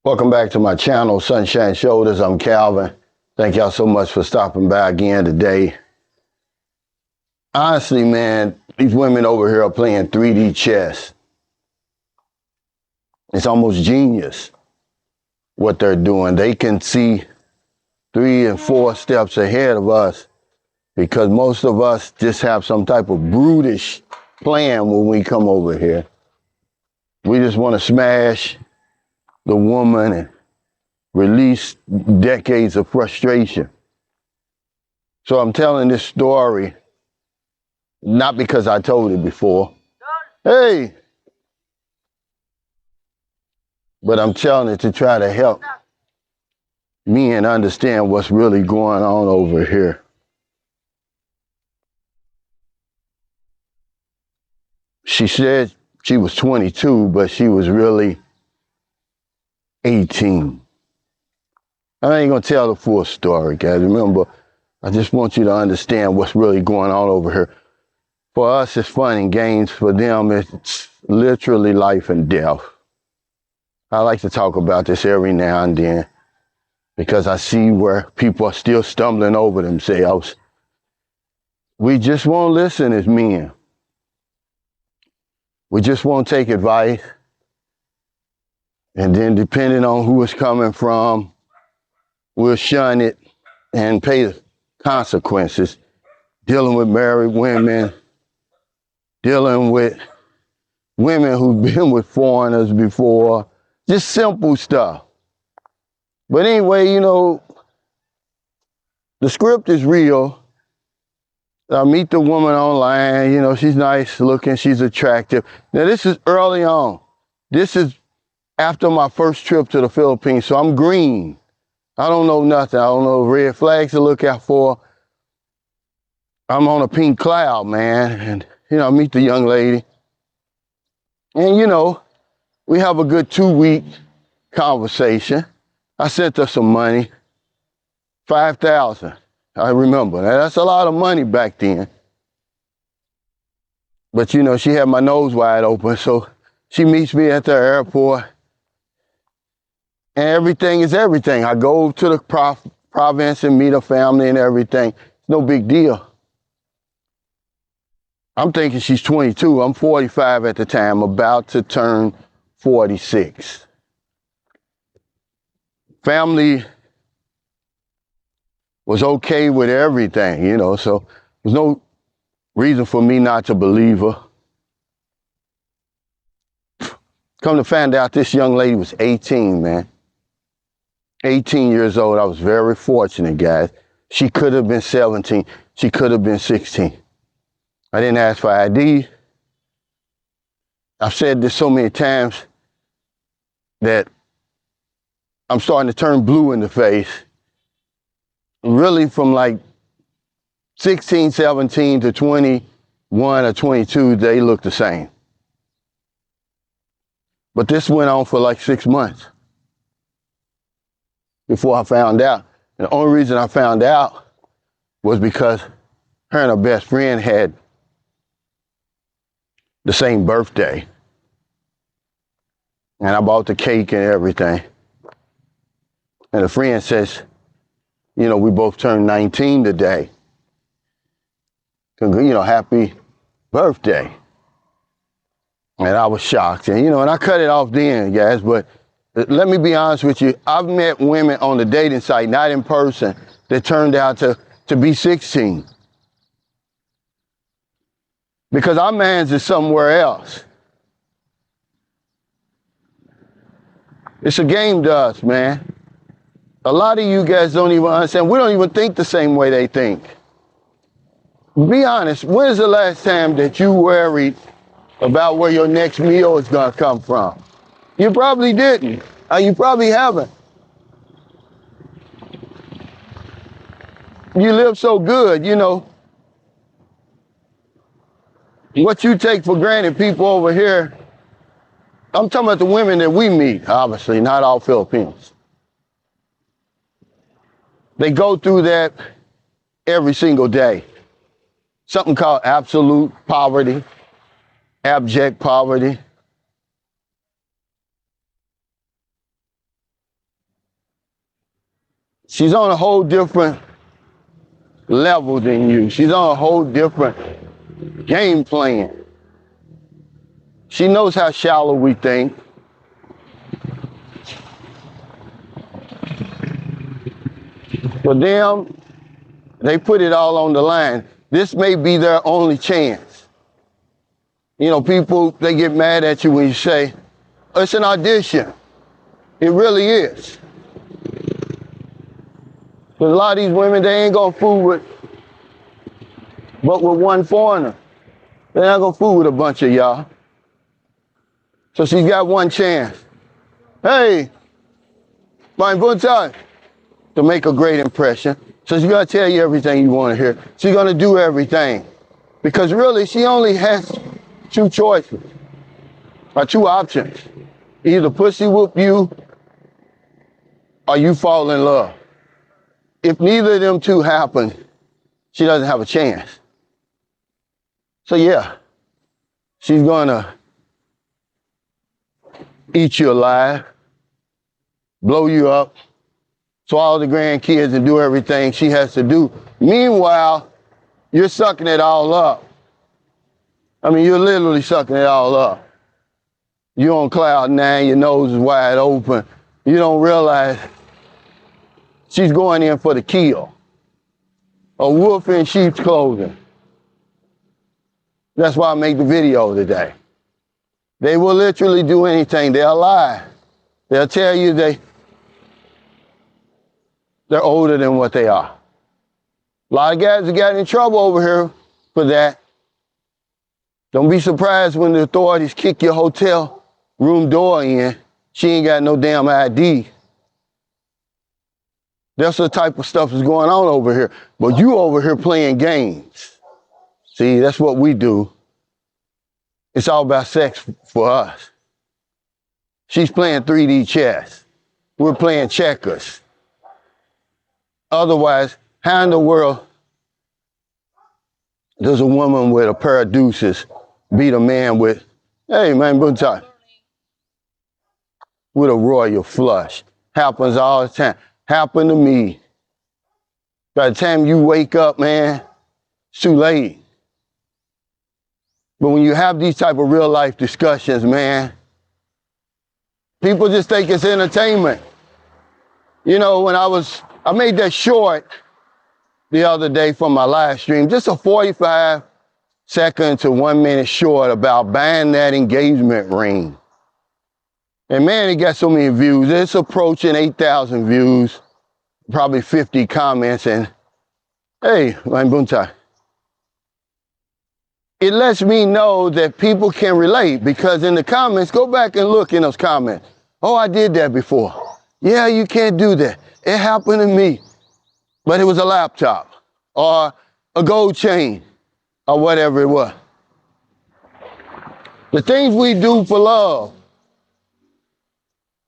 Welcome back to my channel, Sunshine Shoulders. I'm Calvin. Thank y'all so much for stopping by again today. Honestly, man, these women over here are playing 3D chess. It's almost genius what they're doing. They can see 3 and 4 steps ahead of us because most of us just have some type of brutish plan when we come over here. We just want to smash the woman and release decades of frustration. So I'm telling this story, not because I told it before. Hey! But I'm telling it to try to help me and understand what's really going on over here. She said she was 22, but she was really 18. I ain't gonna tell the full story, guys. Remember, I just want you to understand what's really going on over here. For us, it's fun and games. For them, it's literally life and death. I like to talk about this every now and then because I see where people are still stumbling over themselves. We just won't listen as men. We just won't take advice. And then depending on who it's coming from, we'll shun it and pay the consequences. Dealing with married women, dealing with women who've been with foreigners before, just simple stuff. But anyway, the script is real. I meet the woman online, she's nice looking, she's attractive. Now this is early on. This is after my first trip to the Philippines, so I'm green. I don't know nothing. I don't know red flags to look out for. I'm on a pink cloud, man. And, I meet the young lady. And, we have a good 2-week conversation. I sent her some money, $5,000. I remember. Now, that's a lot of money back then. But, she had my nose wide open. So she meets me at the airport. And everything is everything. I go to the province and meet her family and everything. It's no big deal. I'm thinking she's 22. I'm 45 at the time, about to turn 46. Family was okay with everything, so there's no reason for me not to believe her. Come to find out, this young lady was 18, man. 18 years old. I was very fortunate, guys. She could have been 17. She could have been 16. I didn't ask for ID. I've said this so many times that I'm starting to turn blue in the face. Really from like 16, 17 to 21 or 22, they look the same. But this went on for like 6 months before I found out. And the only reason I found out was because her and her best friend had the same birthday. And I bought the cake and everything. And the friend says, we both turned 19 today. Happy birthday. And I was shocked. And, and I cut it off then, guys. But let me be honest with you. I've met women on the dating site, not in person, that turned out to be 16. Because our man's is somewhere else. It's a game to us, man. A lot of you guys don't even understand. We don't even think the same way they think. Be honest, when's the last time that you worried about where your next meal is going to come from? You probably didn't. You probably haven't. You live so good, What you take for granted, people over here, I'm talking about the women that we meet, obviously, not all Filipinos. They go through that every single day. Something called absolute poverty, abject poverty. She's on a whole different level than you. She's on a whole different game plan. She knows how shallow we think. For them, they put it all on the line. This may be their only chance. You know, people, they get mad at you when you say, it's an audition. It really is. Because a lot of these women, they ain't gonna fool with one foreigner. They're not gonna fool with a bunch of y'all. So she's got one chance. Hey, my good time to make a great impression. So she's gonna tell you everything you wanna hear. She's gonna do everything. Because really, she only has two choices, or two options. Either pussy whoop you, or you fall in love. If neither of them two happen, she doesn't have a chance. So yeah, she's gonna eat you alive, blow you up, swallow the grandkids and do everything she has to do. Meanwhile, you're sucking it all up. I mean, you're literally sucking it all up. You're on cloud nine, your nose is wide open. You don't realize she's going in for the kill. A wolf in sheep's clothing. That's why I make the video today. They will literally do anything. They'll lie. They'll tell you they're older than what they are. A lot of guys have gotten in trouble over here for that. Don't be surprised when the authorities kick your hotel room door in. She ain't got no damn ID. That's the type of stuff that's going on over here. But you over here playing games. See, that's what we do. It's all about sex for us. She's playing 3D chess. We're playing checkers. Otherwise, how in the world does a woman with a pair of deuces beat a man with, hey man, good time, with a royal flush? Happens all the time. Happened to me. By the time you wake up, man, it's too late. But when you have these type of real life discussions, man, people just think it's entertainment. You know, when I made that short the other day from my live stream, just a 45-second to 1 minute short about buying that engagement ring. And man, it got so many views. It's approaching 8,000 views, probably 50 comments, and hey, my buntai. It lets me know that people can relate, because in the comments, go back and look in those comments. Oh, I did that before. Yeah, you can't do that. It happened to me, but it was a laptop or a gold chain or whatever it was. The things we do for love,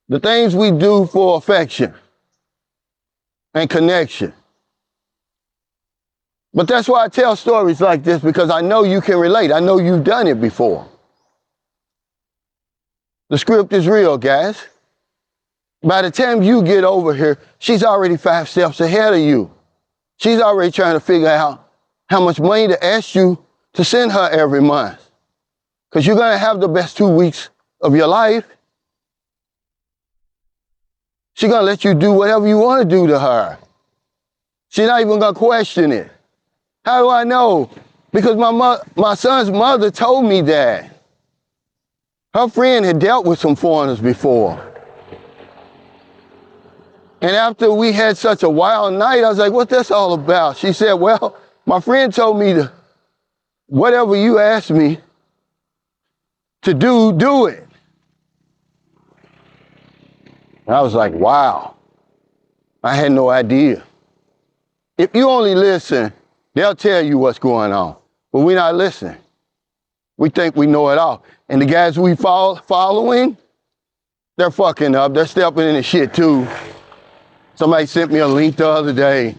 the things we do for affection and connection. But that's why I tell stories like this, because I know you can relate. I know you've done it before. The script is real, guys. By the time you get over here, she's already 5 steps ahead of you. She's already trying to figure out how much money to ask you to send her every month. Because you're going to have the best 2 weeks of your life. She's going to let you do whatever you want to do to her. She's not even going to question it. How do I know? Because my son's mother told me that. Her friend had dealt with some foreigners before. And after we had such a wild night, I was like, what's this all about? She said, well, my friend told me to, whatever you ask me to do, do it. And I was like, wow. I had no idea. If you only listen, they'll tell you what's going on. But we're not listening. We think we know it all. And the guys we following, they're fucking up. They're stepping in the shit too. Somebody sent me a link the other day.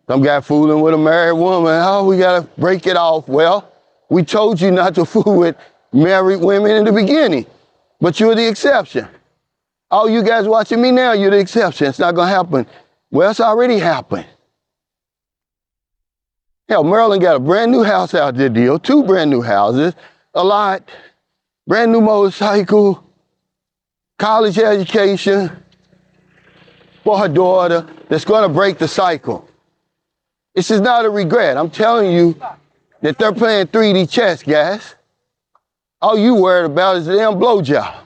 Some guy fooling with a married woman. Oh, we gotta break it off. Well, we told you not to fool with married women in the beginning, but you're the exception. All you guys watching me now, you're the exception. It's not gonna happen Well, it's already happened. Hell, Maryland got a brand new house out there deal, 2 brand new houses, a lot, brand new motorcycle, college education for her daughter that's going to break the cycle. This is not a regret. I'm telling you that they're playing 3D chess, guys. All you worried about is a damn blowjob,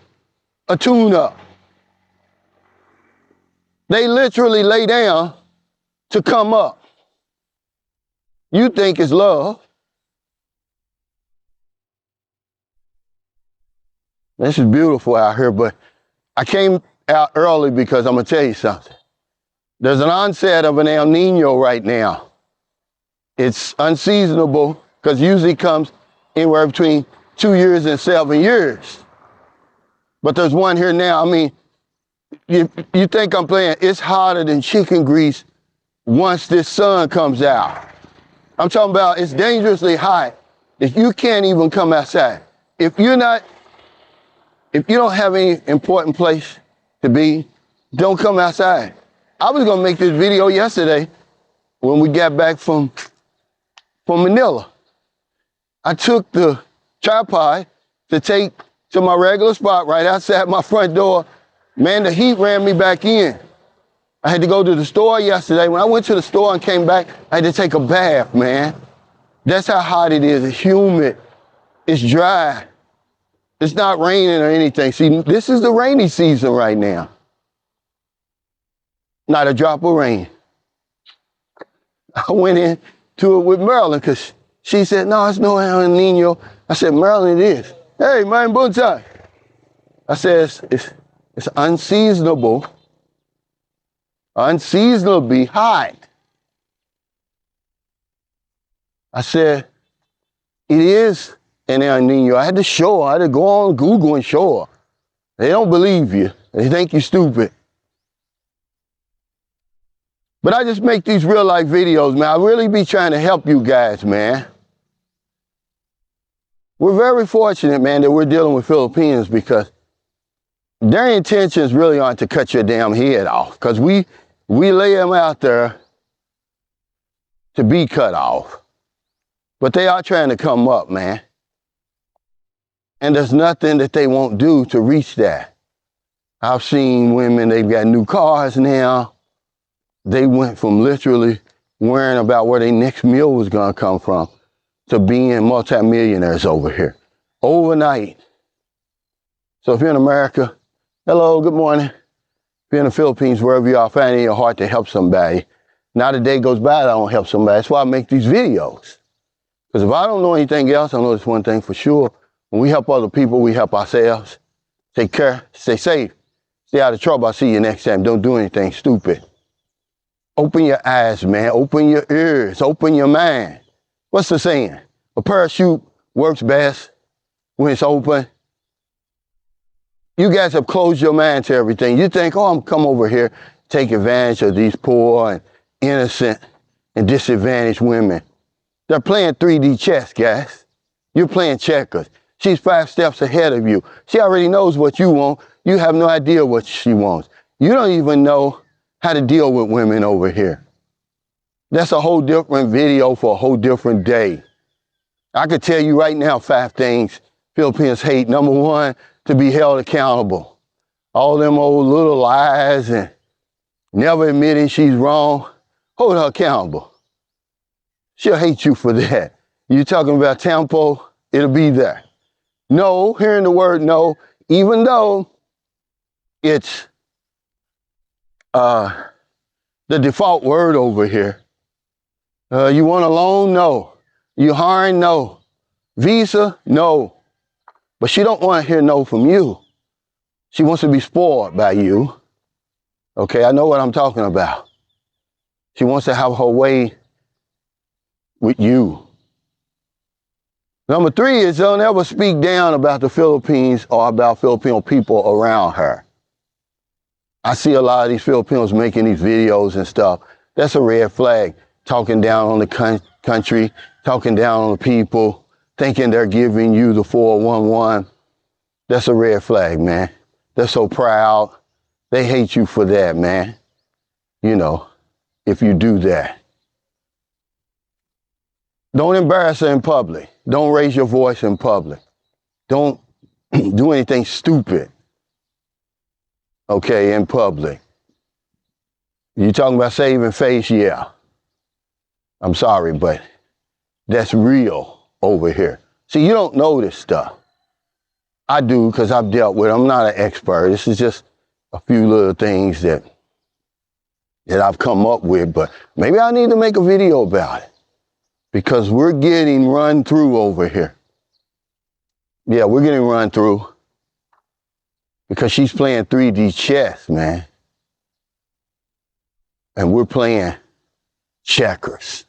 a tune-up. They literally lay down to come up. You think it's love. This is beautiful out here, but I came out early because I'm going to tell you something. There's an onset of an El Nino right now. It's unseasonable because usually comes anywhere between 2 years and 7 years. But there's one here now. I mean, you think I'm playing, it's hotter than chicken grease once this sun comes out. I'm talking about it's dangerously hot that you can't even come outside. If you don't have any important place to be, don't come outside. I was gonna make this video yesterday when we got back from Manila. I took the tripod to take to my regular spot right outside my front door. Man, the heat ran me back in. I had to go to the store yesterday. When I went to the store and came back, I had to take a bath, man. That's how hot it is. It's humid. It's dry. It's not raining or anything. See, this is the rainy season right now. Not a drop of rain. I went into it with Marilyn because she said, no, it's no El Nino. I said, Marilyn, it is. Hey, man, bonsai. I said, it's unseasonable. Unseasonably hot. I said, it is an El Nino. I had to show her. I had to go on Google and show her. They don't believe you. They think you're stupid. But I just make these real life videos, man. I really be trying to help you guys, man. We're very fortunate, man, that we're dealing with Filipinos because their intentions really aren't to cut your damn head off because we lay them out there to be cut off. But they are trying to come up, man. And there's nothing that they won't do to reach that. I've seen women, they've got new cars now. They went from literally worrying about where their next meal was going to come from to being multimillionaires over here overnight. So if you're in America, hello, good morning. If you're in the Philippines, wherever you are, find it in your heart to help somebody. Not a day goes by that I don't help somebody. That's why I make these videos. Because if I don't know anything else, I know this one thing for sure. When we help other people, we help ourselves. Take care, stay safe, stay out of trouble. I'll see you next time. Don't do anything stupid. Open your eyes, man. Open your ears. Open your mind. What's the saying? A parachute works best when it's open. You guys have closed your mind to everything. You think, oh, I'm come over here, take advantage of these poor and innocent and disadvantaged women. They're playing 3D chess, guys. You're playing checkers. She's 5 steps ahead of you. She already knows what you want. You have no idea what she wants. You don't even know how to deal with women over here. That's a whole different video for a whole different day. I could tell you right now 5 things Filipinos hate. Number 1, to be held accountable. All them old little lies and never admitting she's wrong. Hold her accountable. She'll hate you for that. You're talking about tempo, it'll be there. No, hearing the word no, even though it's the default word over here. You want a loan? No. You hiring? No. Visa? No. But she don't want to hear no from you. She wants to be spoiled by you. Okay, I know what I'm talking about. She wants to have her way with you. Number 3 is don't ever speak down about the Philippines or about Filipino people around her. I see a lot of these Filipinos making these videos and stuff. That's a red flag. Talking down on the country, talking down on the people, thinking they're giving you the 411. That's a red flag, man. They're so proud. They hate you for that, man. You know, if you do that. Don't embarrass her in public. Don't raise your voice in public. Don't do anything stupid, okay, in public. You talking about saving face? Yeah. I'm sorry, but that's real over here. See, you don't know this stuff. I do because I've dealt with it. I'm not an expert. This is just a few little things that I've come up with, but maybe I need to make a video about it because we're getting run through over here. Yeah, we're getting run through because she's playing 3D chess, man. And we're playing checkers.